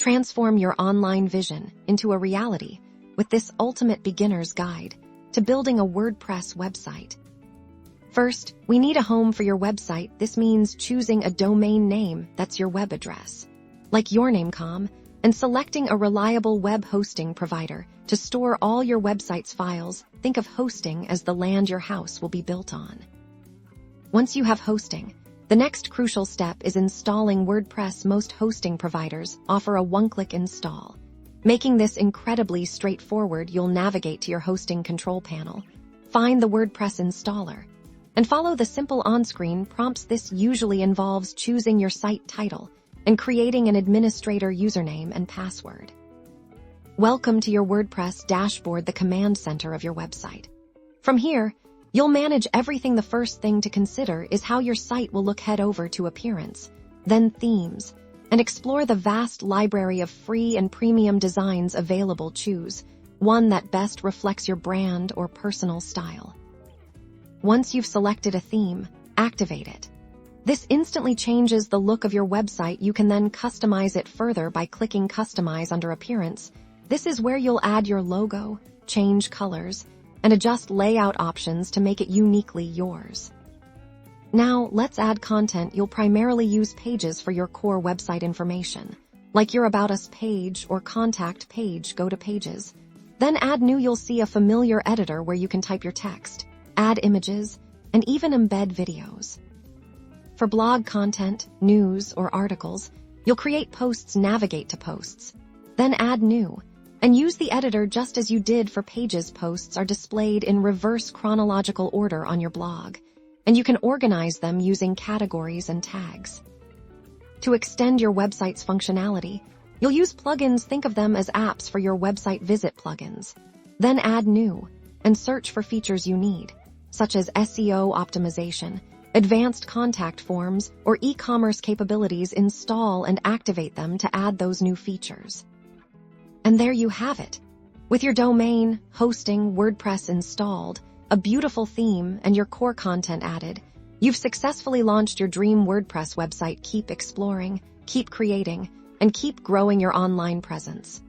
Transform your online vision into a reality with this ultimate beginner's guide to building a WordPress website. First, we need a home for your website. This means choosing a domain name that's your web address, like yourname.com, and selecting a reliable web hosting provider to store all your website's files. Think of hosting as the land your house will be built on. Once you have hosting, the next crucial step is installing WordPress. Most hosting providers offer a one-click install. Making this incredibly straightforward, you'll navigate to your hosting control panel, find the WordPress installer, and follow the simple on-screen prompts. This usually involves choosing your site title and creating an administrator username and password. Welcome to your WordPress dashboard, the command center of your website. From here, you'll manage everything. The first thing to consider is how your site will look. Head over to Appearance, then Themes, and explore the vast library of free and premium designs available. Choose one that best reflects your brand or personal style. Once you've selected a theme, activate it. This instantly changes the look of your website. You can then customize it further by clicking Customize under Appearance. This is where you'll add your logo, change colors, and adjust layout options to make it uniquely yours. Now, let's add content. You'll primarily use pages for your core website information, like your About Us page or Contact page. Go to Pages, then Add New. You'll see a familiar editor where you can type your text, add images, and even embed videos. For blog content, news, or articles, you'll create posts. Navigate to Posts, then Add New, and use the editor just as you did for pages. Posts are displayed in reverse chronological order on your blog, and you can organize them using categories and tags. To extend your website's functionality, you'll use plugins. Think of them as apps for your website. Visit Plugins, then Add New, and search for features you need, such as SEO optimization, advanced contact forms, or e-commerce capabilities. Install and activate them to add those new features. And there you have it. With your domain, hosting, WordPress installed, a beautiful theme, and your core content added, you've successfully launched your dream WordPress website. Keep exploring, keep creating, and keep growing your online presence.